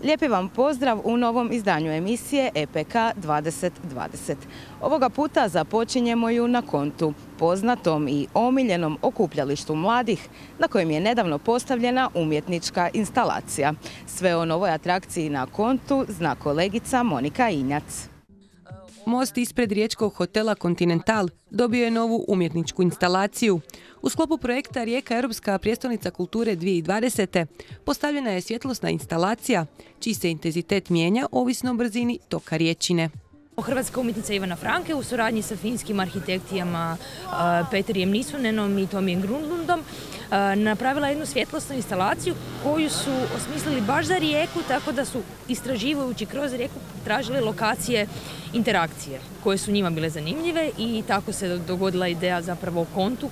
Lijepi vam pozdrav u novom izdanju emisije EPK 2020. Ovoga puta započinjemo ju na Kontu, poznatom i omiljenom okupljalištu mladih na kojem je nedavno postavljena umjetnička instalacija. Sve o novoj atrakciji na Kontu zna kolegica Monika Injac. Most ispred riječkog hotela Continental dobio je novu umjetničku instalaciju. U sklopu projekta Rijeka Europska prijestolnica kulture 2020. postavljena je svjetlosna instalacija, čiji se intenzitet mijenja ovisno o brzini toka riječine. Hrvatska umjetnica Ivana Franke u suradnji sa finskim arhitektijama Peterijem Nisunenom i Tomijem Grundlundom napravila jednu svjetlosnu instalaciju koju su osmislili baš za Rijeku, tako da su istraživajući kroz Rijeku tražili lokacije interakcije koje su njima bile zanimljive i tako se dogodila ideja zapravo o Kontu.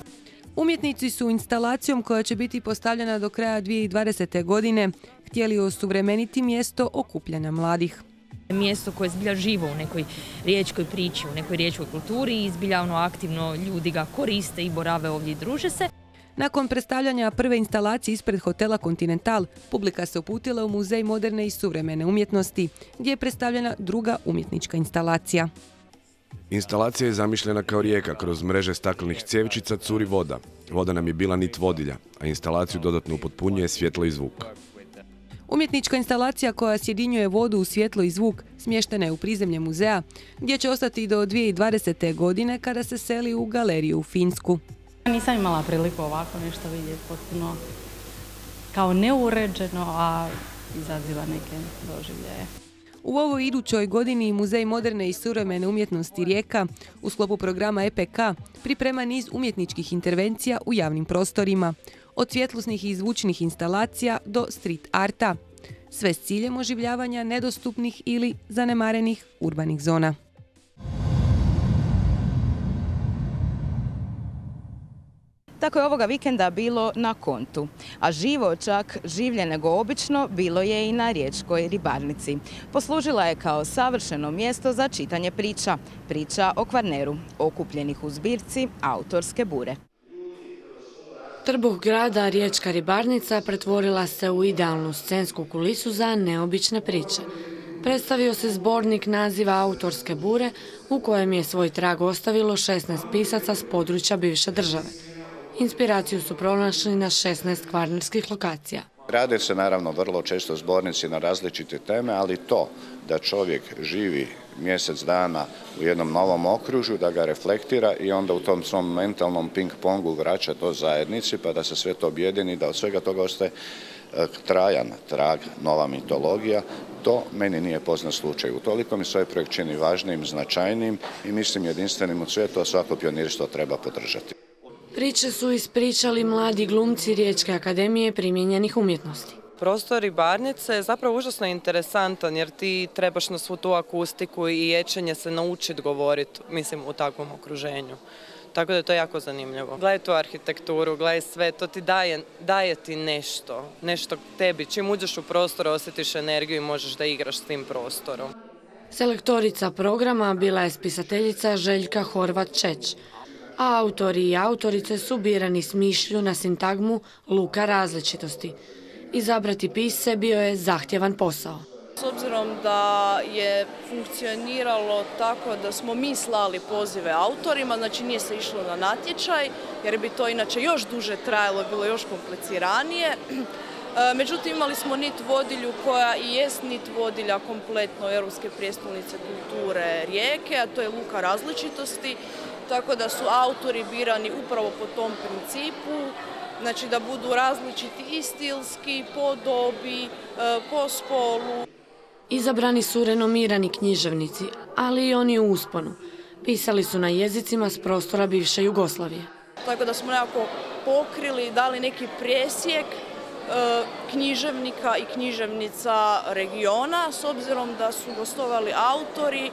Umjetnici su instalacijom koja će biti postavljena do kraja 2020. godine htjeli osuvremeniti mjesto okupljanja mladih. Mjesto koje je zbilja živo u nekoj riječkoj priči, u nekoj riječkoj kulturi i zbilja aktivno ljudi ga koriste i borave ovdje i druže se. Nakon predstavljanja prve instalacije ispred hotela Continental, publika se uputila u Muzej moderne i suvremene umjetnosti, gdje je predstavljena druga umjetnička instalacija. Instalacija je zamišljena kao rijeka, kroz mreže staklenih cjevčica curi voda. Voda nam je bila nit vodilja, a instalaciju dodatno upotpunjuje svjetlo i zvuk. Umjetnička instalacija koja sjedinjuje vodu u svjetlo i zvuk smještena je u prizemlje muzeja, gdje će ostati do 2020. godine kada se seli u galeriju u Finsku. Nisam imala priliku ovako nešto vidjeti, potpuno kao neuređeno, a izaziva neke doživljaje. U ovoj idućoj godini Muzej moderne i suvremene umjetnosti Rijeka u sklopu programa EPK priprema niz umjetničkih intervencija u javnim prostorima, od svjetlosnih i zvučnih instalacija do street arta, sve s ciljem oživljavanja nedostupnih ili zanemarenih urbanih zona. Tako je ovoga vikenda bilo na Kontu, a živo, čak življe nego obično, bilo je i na riječkoj ribarnici. Poslužila je kao savršeno mjesto za čitanje priča, priča o Kvarneru, okupljenih u zbirci Autorske bure. Trbuh grada Riječka ribarnica pretvorila se u idealnu scensku kulisu za neobične priče. Predstavio se zbornik naziva Autorske bure u kojem je svoj trag ostavilo 16 pisaca s područja bivše države. Inspiraciju su pronašli na 16 kvarnerskih lokacija. Rade se naravno vrlo često zbornici na različite teme, ali to da čovjek živi mjesec dana u jednom novom okružju, da ga reflektira i onda u tom svom mentalnom ping-pongu vraća to zajednici pa da se sve to objedini, da od svega toga ostaje trajan trag, nova mitologija, to meni nije poznat slučaj. Utoliko mi se ovaj projekt čini važnijim, značajnijim i mislim jedinstvenim u svijetu, a svako pionirstvo treba podržati. Priče su ispričali mladi glumci Riječke akademije primijenjenih umjetnosti. Prostor ribarnice je zapravo užasno interesantan jer ti trebaš na svu tu akustiku i ječenje se naučiti govoriti, mislim, u takvom okruženju. Tako da je to jako zanimljivo. Gledaj tu arhitekturu, gledaj sve, to ti daje ti nešto tebi. Čim uđeš u prostor osjetiš energiju i možeš da igraš s tim prostorom. Selektorica programa bila je spisateljica Željka Horvat-Čeć, a autori i autorice su birani s mišlju na sintagmu luka različitosti. Izabrati pisce bio je zahtjevan posao. S obzirom da je funkcioniralo tako da smo mi slali pozive autorima, znači nije se išlo na natječaj, jer bi to inače još duže trajalo, bilo još kompliciranije. Međutim, imali smo nit vodilju koja i jest nit vodilja kompletno Europske prijestolnice kulture Rijeke, a to je luka različitosti. Tako da su autori birani upravo po tom principu, znači da budu različiti i stilski, po dobi, po spolu. Izabrani su renomirani književnici, ali i oni u usponu. Pisali su na jezicima s prostora bivše Jugoslavije. Tako da smo nekako pokrili, dali neki presjek književnika i književnica regiona, s obzirom da su gostovali autori,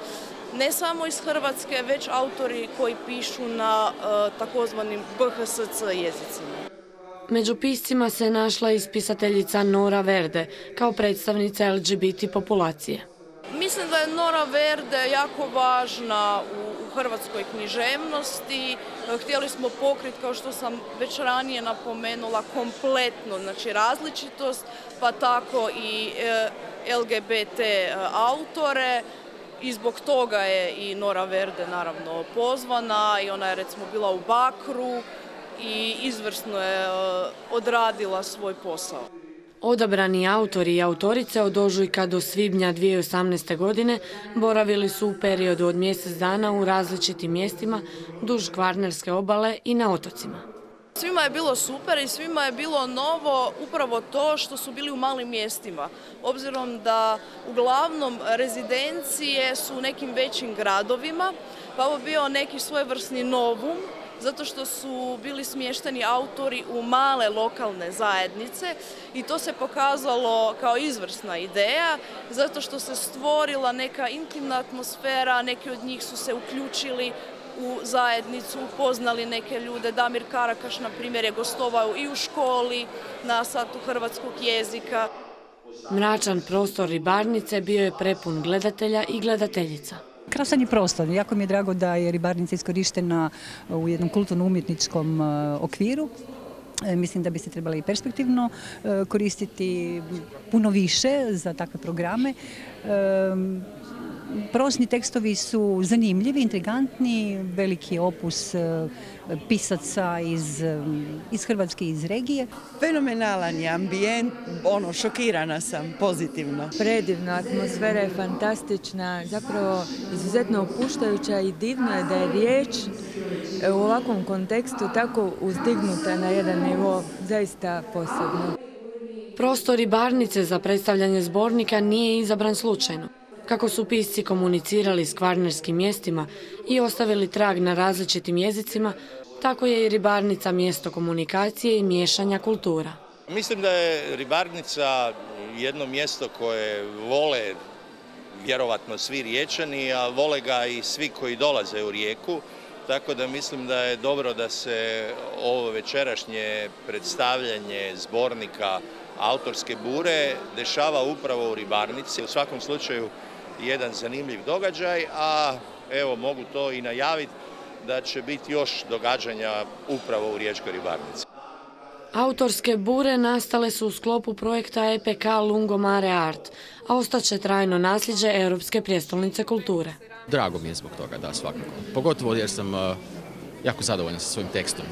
ne samo iz Hrvatske, već autori koji pišu na takozvanim BHSC jezicima. Među piscima se našla i spisateljica Nora Verde, kao predstavnica LGBT populacije. Mislim da je Nora Verde jako važna u hrvatskoj književnosti. Htjeli smo pokriti, kao što sam već ranije napomenula, kompletno, znači različitost, pa tako i LGBT autore i zbog toga je i Nora Verde naravno pozvana i ona je recimo bila u Bakru i izvrsno je odradila svoj posao. Odabrani autori i autorice od ožujka do svibnja 2018. godine boravili su u periodu od mjesec dana u različitim mjestima duž Kvarnerske obale i na otocima. Svima je bilo super i svima je bilo novo upravo to što su bili u malim mjestima. Obzirom da uglavnom rezidencije su u nekim većim gradovima, pa ovo bio neki svojevrsni novum, zato što su bili smješteni autori u male lokalne zajednice i to se pokazalo kao izvrsna ideja, zato što se stvorila neka intimna atmosfera, neki od njih su se uključili u zajednicu, upoznali neke ljude. Damir Karakaš, na primjer, je gostovao i u školi na satu hrvatskog jezika. Mračan prostor ribarnice bio je prepun gledatelja i gledateljica. Krasan je prostor. Jako mi je drago da je ribarnica iskorištena u jednom kulturno-umjetničkom okviru. Mislim da bi se trebala i perspektivno koristiti puno više za takve programe. Prosni tekstovi su zanimljivi, intrigantni, veliki opus pisaca iz Hrvatske i iz regije. Fenomenalan je ambijent, šokirana sam pozitivno. Predivna atmosfera je fantastična, zapravo izuzetno opuštajuća i divno je da je riječ u ovakvom kontekstu tako uzdignuta na jedan nivo zaista posebno. Prostor ribarnice za predstavljanje zbornika nije izabran slučajno. Kako su pisci komunicirali s kvarnerskim mjestima i ostavili trag na različitim jezicima, tako je i ribarnica mjesto komunikacije i miješanja kultura. Mislim da je ribarnica jedno mjesto koje vole vjerovatno svi Riječani, a vole ga i svi koji dolaze u Rijeku. Tako da mislim da je dobro da se ovo večerašnje predstavljanje zbornika Autorske bure dešava upravo u ribarnici. U svakom slučaju jedan zanimljiv događaj, a evo mogu to i najaviti da će biti još događanja upravo u riječkoj ribarnici. Autorske bure nastale su u sklopu projekta EPK Lungomare Art, a ostaće trajno nasljeđe Europske prijestolnice kulture. Drago mi je zbog toga, da, svakako. Pogotovo jer sam jako zadovoljan sa svojim tekstom.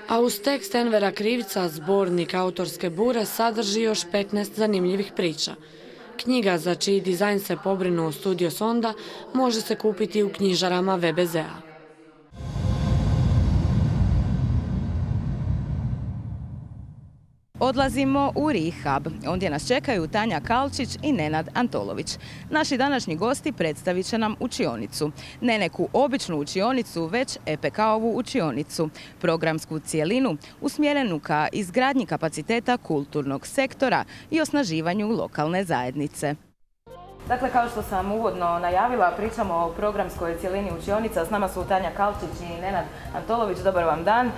A uz tekst Envera Krivica, zbornik Autorske bure sadrži još 15 zanimljivih priča. Knjiga za čiji dizajn se pobrinuo Studio Sonda može se kupiti u knjižarama VBZ-a. Odlazimo u Rehab. Ondje nas čekaju Tanja Kalčić i Nenad Antolović. Naši današnji gosti predstavit će nam učionicu. Ne neku običnu učionicu, već EPK-ovu učionicu. Programsku cijelinu usmjerenu ka izgradnji kapaciteta kulturnog sektora i osnaživanju lokalne zajednice. Dakle, kao što sam uvodno najavila, pričamo o programskoj cijelini učionica. S nama su Tanja Kalčić i Nenad Antolović. Dobar vam dan.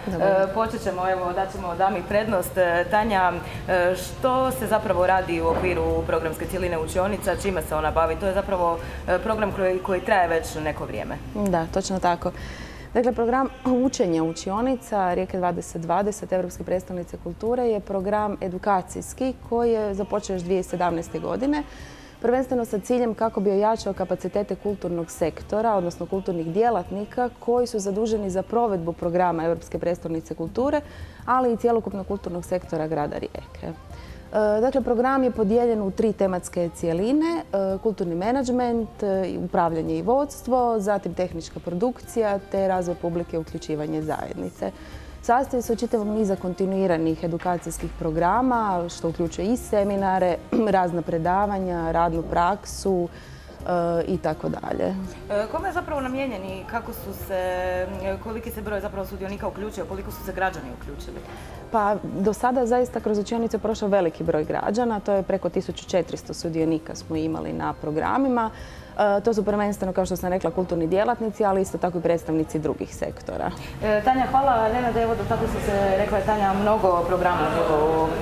Počet ćemo, evo, daćemo dami prednost. Tanja, što se zapravo radi u okviru programske cijeline učionica? Čime se ona bavi? To je zapravo program koji traje već neko vrijeme. Da, točno tako. Dakle, program učenja učionica Rijeke 2020 Europske prijestolnice kulture je program edukacijski koji je započeo još 2017. godine. Prvenstveno sa ciljem kako bi ojačao kapacitete kulturnog sektora, odnosno kulturnih djelatnika koji su zaduženi za provedbu programa Europske prijestolnice kulture, ali i cjelokupnog kulturnog sektora grada Rijeke. Dakle, program je podijeljen u 3 tematske cijeline, kulturni menadžment, upravljanje i vodstvo, zatim tehnička produkcija te razvoj publike i uključivanje zajednice. Sastoji se od čitavog niza kontinuiranih edukacijskih programa, što uključuje i seminare, razna predavanja, radnu praksu i tako dalje. Kome je zapravo namijenjen i koliki se broj zapravo sudionika uključio, koliko su se građani uključili? Pa do sada zaista kroz učionicu je prošao veliki broj građana, to je preko 1400 sudionika smo imali na programima. To su prvenstveno, kao što sam rekla, kulturni djelatnici, ali isto tako i predstavnici drugih sektora. Tanja, hvala. Nenade, evo dotakli su se, rekla je Tanja, mnogo programa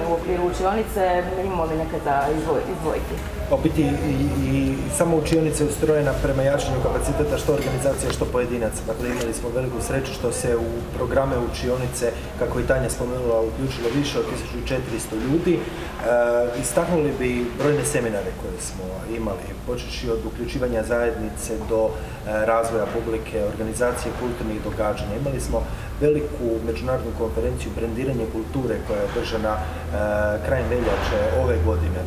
u okviru učionice. Imamo li neke za izdvojiti? U biti i sama učionica je ustrojena prema jačanju kapaciteta što organizacija, što pojedinaca. Dakle, imali smo veliku sreću što se u programe učionice, kako i Tanja spomenula, uključilo više od 1400 ljudi. Istaknuli bi brojne seminare koje smo imali, počeši od uključivanja zajednice do razvoja publike, organizacije kulturnih događanja. Imali smo veliku međunarodnu konferenciju Brendiranje kulture koja je održana krajem veljače ove godine.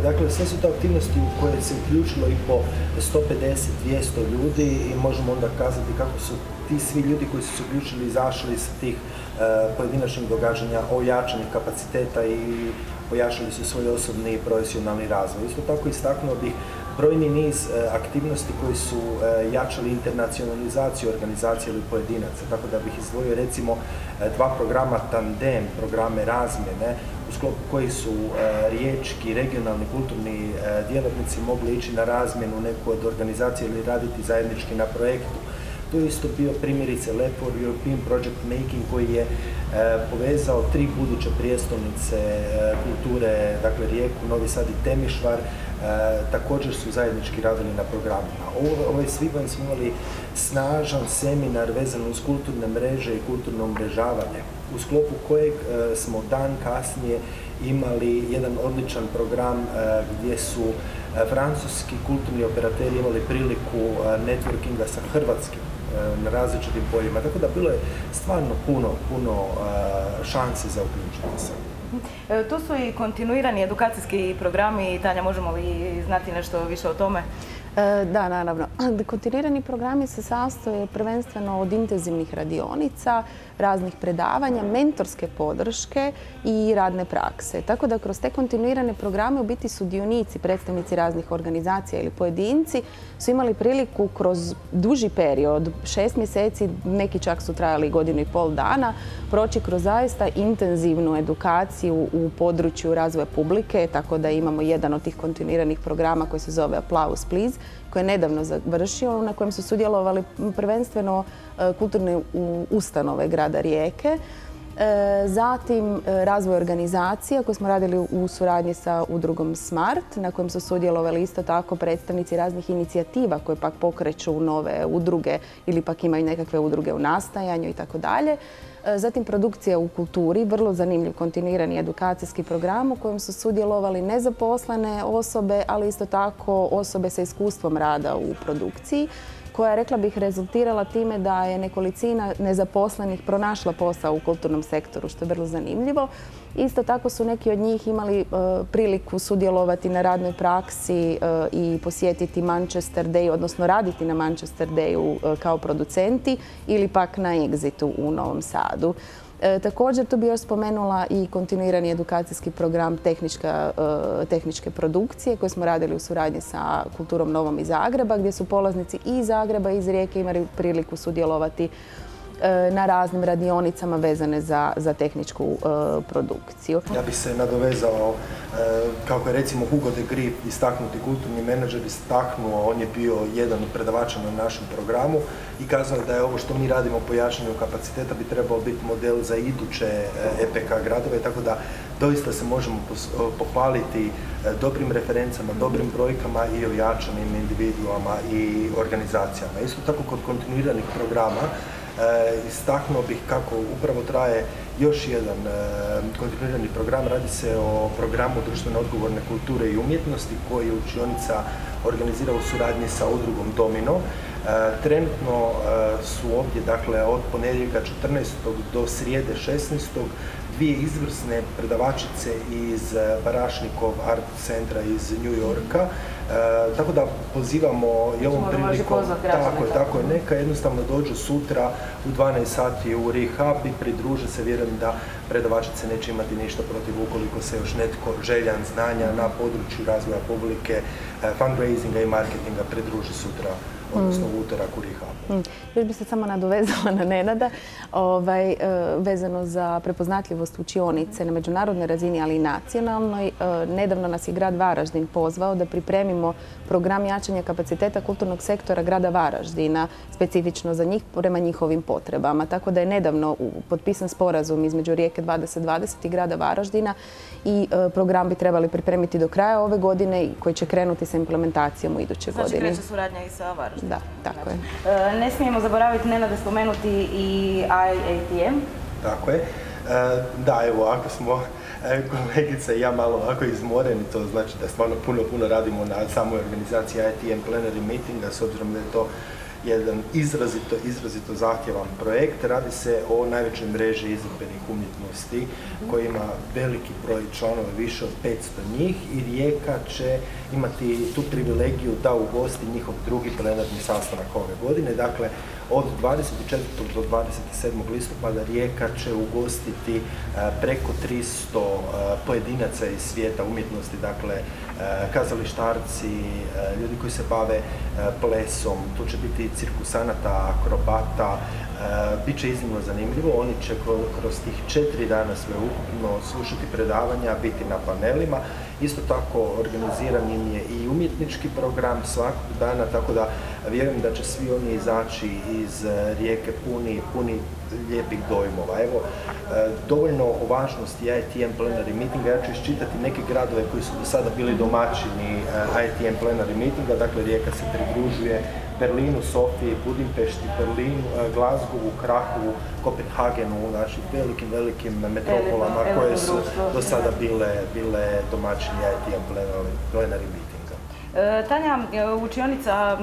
Dakle, sve su to aktivnosti u koje se uključilo i po 150-200 ljudi i možemo onda kazati kako su ti svi ljudi koji su se uključili izašli sa tih pojedinačnih događanja, ojačanih kapaciteta i ojačali su svoj osobni i profesionalni razvoj. Isto tako istaknuo bih brojni niz aktivnosti koji su jačali internacionalizaciju organizacije ili pojedinaca, tako da bih izdvojio recimo 2 programa Tandem, programe razmjene, u sklopu kojih su riječki, regionalni, kulturni djelatnici mogli ići na razmjenu u neku od organizacija ili raditi zajednički na projektu. Tu je isto bio primjerice Lab for European Project Making koji je povezao 3 buduće prijestolnice kulture, dakle Rijeku, Novi Sad i Temišvar, također su zajednički radili na programima. Ovaj svibanj smo imali snažan seminar vezan uz kulturne mreže i kulturno umrežavanje, u sklopu kojeg smo dan kasnije imali jedan odličan program gdje su francuski kulturni operateri imali priliku networkinga sa hrvatskim na različitim poljima, tako da bilo je stvarno puno šansi za uključenje se. Tu su i kontinuirani edukacijski programi. Tanja, možemo li znati nešto više o tome? Da, naravno. Kontinuirani programi se sastoje prvenstveno od intenzivnih radionica, raznih predavanja, mentorske podrške i radne prakse. Tako da kroz te kontinuirane programe u biti sudionici, predstavnici raznih organizacija ili pojedinci su imali priliku kroz duži period, 6 mjeseci, neki čak su trajali 1,5 dana, proći kroz zaista intenzivnu edukaciju u području razvoja publike, tako da imamo jedan od tih kontinuiranih programa koji se zove Applause Please, koji je nedavno završio, na kojem su sudjelovali prvenstveno kulturne ustanove grada Rijeke. Zatim razvoj organizacija koje smo radili u suradnji sa udrugom Smart, na kojem su sudjelovali isto tako predstavnici raznih inicijativa koje pak pokreću nove udruge ili pak imaju nekakve udruge u nastajanju i tako dalje. Zatim produkcija u kulturi, vrlo zanimljiv kontinuirani edukacijski program u kojem su sudjelovali nezaposlene osobe, ali isto tako osobe sa iskustvom rada u produkciji, koja, rekla bih, rezultirala time da je nekolicina nezaposlenih pronašla posao u kulturnom sektoru, što je vrlo zanimljivo. Isto tako su neki od njih imali priliku sudjelovati na radnoj praksi i posjetiti Manchester Day, odnosno raditi na Manchester Dayu kao producenti ili pak na Exitu u Novom Sadu. Također tu bi još spomenula i kontinuirani edukacijski program tehničke produkcije koje smo radili u suradnji sa Kulturom Novom iz Zagreba, gdje su polaznici i iz Zagreba i iz Rijeke imali priliku sudjelovati na raznim radionicama vezane za tehničku produkciju. Ja bih se nadovezao, kako je recimo Hugo de Grip, istaknuti kulturni menadžer, istaknuo, on je bio jedan od predavača na našem programu i kazao da je ovo što mi radimo po jačanju kapaciteta bi trebao biti model za iduće EPK gradove, tako da doista se možemo pohvaliti dobrim referencama, dobrim brojkama i ojačanim individuama i organizacijama. Isto tako kod kontinuiranih programa istaknuo bih kako upravo traje još jedan kontinuirani program. Radi se o programu društveno odgovorne kulture i umjetnosti koji je učionica organizira u suradnji sa udrugom Domino. Trenutno su ovdje, dakle, od ponedjeljka 14. do srijede 16. dvije izvrsne predavačice iz Barašnikov art centra iz New Yorka. Tako da pozivamo i ovom prilikom, tako je, neka jednostavno dođu sutra u 12 sati u Rehab i pridruže se, vjerujem da predavačice neće imati ništa protiv ukoliko se još netko željan znanja na području razvoja publike, fundraisinga i marketinga pridruži sutra odnosno u utorak u Rehabu. Još bi se samo nadovezala na Nenada, vezano za prepoznatljivost učionice na međunarodnoj razini, ali i nacionalnoj. Nedavno nas je grad Varaždin pozvao da pripremimo program jačanja kapaciteta kulturnog sektora grada Varaždina, specifično za njih, prema njihovim potrebama. Tako da je nedavno potpisan sporazum između Rijeke 2020 i grada Varaždina i program bi trebali pripremiti do kraja ove godine koji će krenuti sa implementacijom u idućoj godini. Znači kreće suradnja i sa Varaždinom. Da, tako je. Ne smijemo zaboraviti, Nenade, spomenuti i IATM. Tako je. Da, evo, ako smo kolegica i ja malo ovako izmoreni, to znači da stvarno puno radimo na samoj organizaciji IATM Plenary Meetinga, s obzirom da je to jedan izrazito zahtjevan projekt. Radi se o najvećoj mreži izvedbenih umjetnosti koji ima veliki broj članova, više od 500 njih, i Rijeka će imati tu privilegiju da ugosti njihov drugi plenarni sastanak ove godine. Dakle, od 24. do 27. listopada Rijeka će ugostiti preko 300 pojedinaca iz svijeta umjetnosti, dakle kazalištarci, ljudi koji se bave plesom, tu će biti cirkusanata, akrobata. Biće iznimno zanimljivo, oni će kroz tih 4 dana sveukupno slušati predavanja, biti na panelima. Isto tako organiziran im je i umjetnički program svakog dana, tako da vjerujem da će svi oni izaći iz Rijeke puni lijepih dojmova. Evo, dovoljno o važnosti IATM Plenary Meetinga. Ja ću iščitati neke gradove koji su do sada bili domaćini IATM Plenary Meetinga. Dakle, Rijeka se pridružuje Berlinu, Sofiji, Budimpešti, Berlinu, Glasgowu, Krakowu, Kopenhagenu, našim velikim metropolama koje su do sada bile domaćini IATM Plenary Meetinga. Tanja, učionica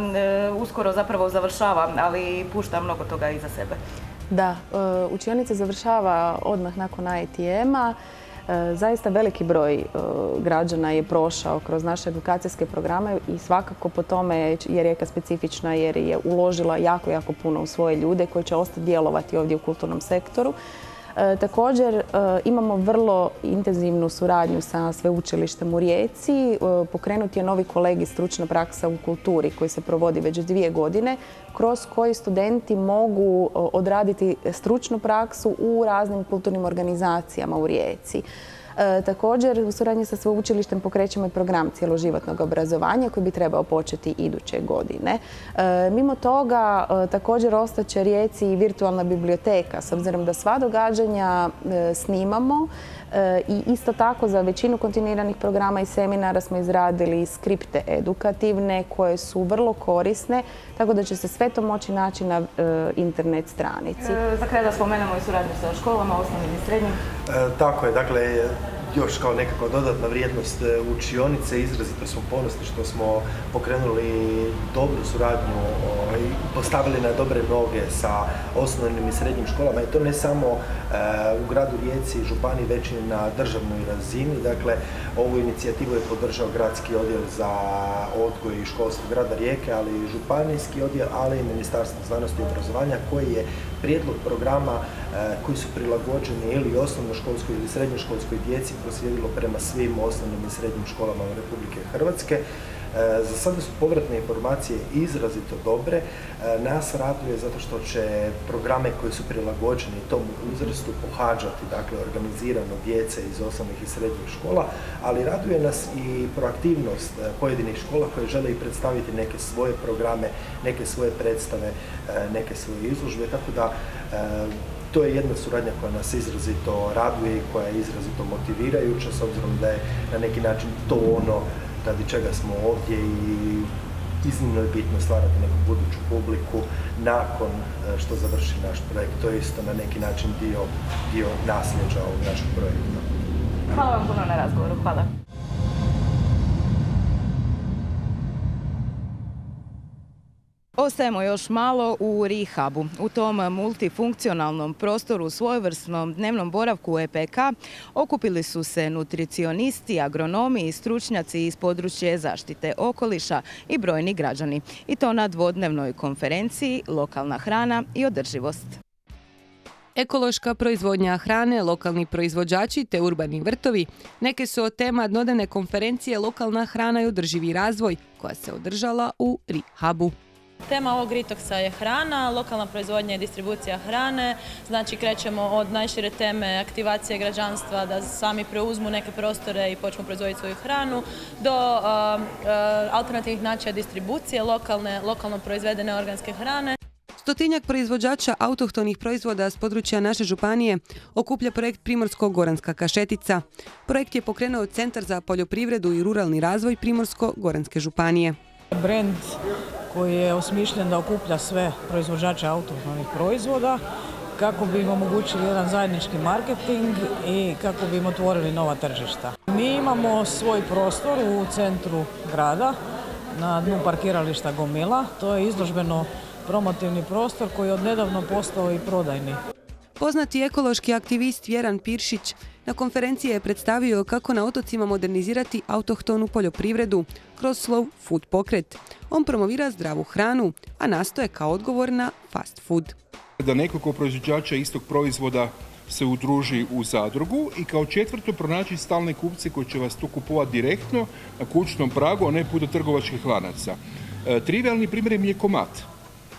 uskoro zapravo završava, ali pušta mnogo toga iza sebe. Da, učionica završava odmah nakon IATM-a. Zaista veliki broj građana je prošao kroz naše edukacijske programe i svakako po tome je Rijeka specifična jer je uložila jako puno u svoje ljude koji će ostati djelovati ovdje u kulturnom sektoru. Također imamo vrlo intenzivnu suradnju sa sveučilištem u Rijeci. Pokrenut je novi kolegij stručna praksa u kulturi koji se provodi već 2 godine, kroz koji studenti mogu odraditi stručnu praksu u raznim kulturnim organizacijama u Rijeci. Također, u suradnji sa sveučilištem pokrećemo i program cjeloživotnog obrazovanja koji bi trebao početi iduće godine. Mimo toga, također ostaće Rijeci i virtualna biblioteka, s obzirom da sva događanja snimamo i isto tako za većinu kontinuiranih programa i seminara smo izradili skripte edukativne koje su vrlo korisne, tako da će se sve to moći naći na internet stranici. Za kraj da spomenemo i suradnju sa školama, osnovnim i srednjim. Tako je, dakle, još kao nekakva dodatna vrijednost učionice. Izrazito smo ponosni što smo pokrenuli dobru suradnju i postavili na dobre noge sa osnovnim i srednjim školama. I to ne samo u gradu Rijeci i županiji, već i na državnoj razini. Dakle, ovu inicijativu je podržao Gradski odjel za odgoj i školstvo grada Rijeke, ali i županijski odjel, ali i Ministarstvo znanosti i obrazovanja koji je prijedlog programa koji su prilagođeni ili osnovnoškolskoj ili srednjoškolskoj djeci proslijedilo prema svim osnovnim i srednjim školama Republike Hrvatske. Za sada su povratne informacije izrazito dobre. Nas raduje zato što će programe koji su prilagođeni tom uzrastu pohađati, dakle, organizirano djece iz osnovnih i srednjih škola, ali raduje nas i proaktivnost pojedinih škola koje žele i predstaviti neke svoje programe, neke svoje predstave, neke svoje izložbe, tako da to je jedna suradnja koja nas izrazito raduje i koja je izrazito motivirajuća, s obzirom da je na neki način to ono radi čega smo ovdje i iznimno je bitno stvarati neku buduću publiku nakon što završi naš projekt. To je isto na neki način dio nasljeđa ovog našeg projekta. Hvala vam puno na razgovoru. Hvala. Ostajemo još malo u Rehabu. U tom multifunkcionalnom prostoru, svojevrsnom dnevnom boravku EPK, okupili su se nutricionisti, agronomi i stručnjaci iz područja zaštite okoliša i brojni građani. I to na dvodnevnoj konferenciji Lokalna hrana i održivost. Ekološka proizvodnja hrane, lokalni proizvođači te urbani vrtovi neke su od tema dnevne konferencije Lokalna hrana i održivi razvoj koja se održala u Rehabu. Tema ovog Ritoksa je hrana, lokalna proizvodnja i distribucija hrane. Znači krećemo od najšire teme aktivacije građanstva da sami preuzmu neke prostore i počnu proizvoditi svoju hranu, do alternativnih načina distribucije lokalno proizvedene organske hrane. Stotinjak proizvođača autohtonih proizvoda s područja naše županije okuplja projekt Primorsko-goranska kašetica. Projekt je pokrenuo Centar za poljoprivredu i ruralni razvoj Primorsko-goranske županije. Brend koji je osmišljen da okuplja sve proizvođače autohtonih proizvoda kako bi im omogućili jedan zajednički marketing i kako bi im otvorili nova tržišta. Mi imamo svoj prostor u centru grada, na dnu parkirališta Gomila. To je izložbeno promotivni prostor koji je odnedavno postao i prodajni. Poznati ekološki aktivist Vjeran Piršić na konferenciji je predstavio kako na otocima modernizirati autohtonu poljoprivredu kroz Slow Food pokret. On promovira zdravu hranu, a nastoje kao odgovor na fast food. Da nekoliko proizvođača istog proizvoda se udruži u zadrugu i kao četvrto pronaći stalne kupce koji će vas to kupovati direktno na kućnom pragu, a ne putem trgovačkih lanaca. Trivialni primjer je mlijekomat.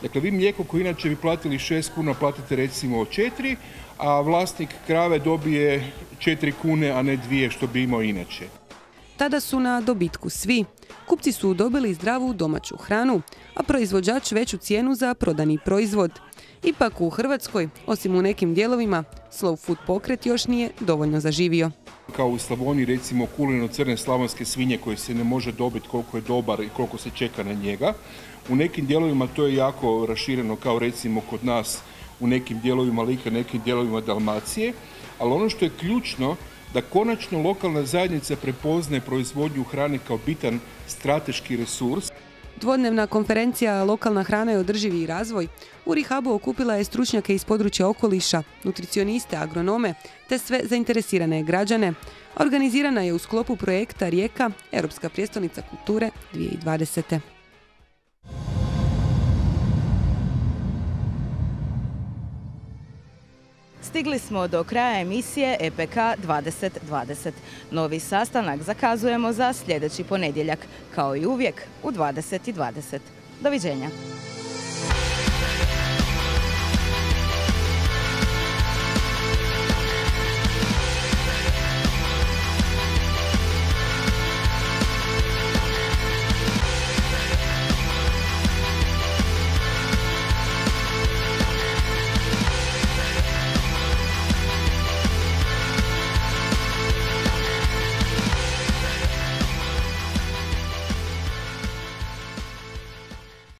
Dakle, vi mlijeko koje inače bi platili 6 kuna, platite recimo 4, a vlasnik krave dobije 4 kune, a ne 2 što bi imao inače. Tada su na dobitku svi. Kupci su dobili zdravu domaću hranu, a proizvođač veću cijenu za prodani proizvod. Ipak u Hrvatskoj, osim u nekim dijelovima, Slow Food pokret još nije dovoljno zaživio. Kao u Slavoniji recimo kuleno crne slavonske svinje koje se ne može dobiti koliko je dobar i koliko se čeka na njega. U nekim dijelovima to je jako rašireno kao recimo kod nas u nekim dijelovima Like, nekim dijelovima Dalmacije, ali ono što je ključno da konačno lokalna zajednica prepoznaje proizvodnju hrane kao bitan strateški resurs. Dvodnevna konferencija Lokalna hrana i održivi razvoj u Rehabu okupila je stručnjake iz područja okoliša, nutricioniste, agronome te sve zainteresirane građane. Organizirana je u sklopu projekta Rijeka, Europska prijestolnica kulture 2020. Stigli smo do kraja emisije EPK 2020. Novi sastanak zakazujemo za sljedeći ponedjeljak, kao i uvijek u 20:20. Doviđenja.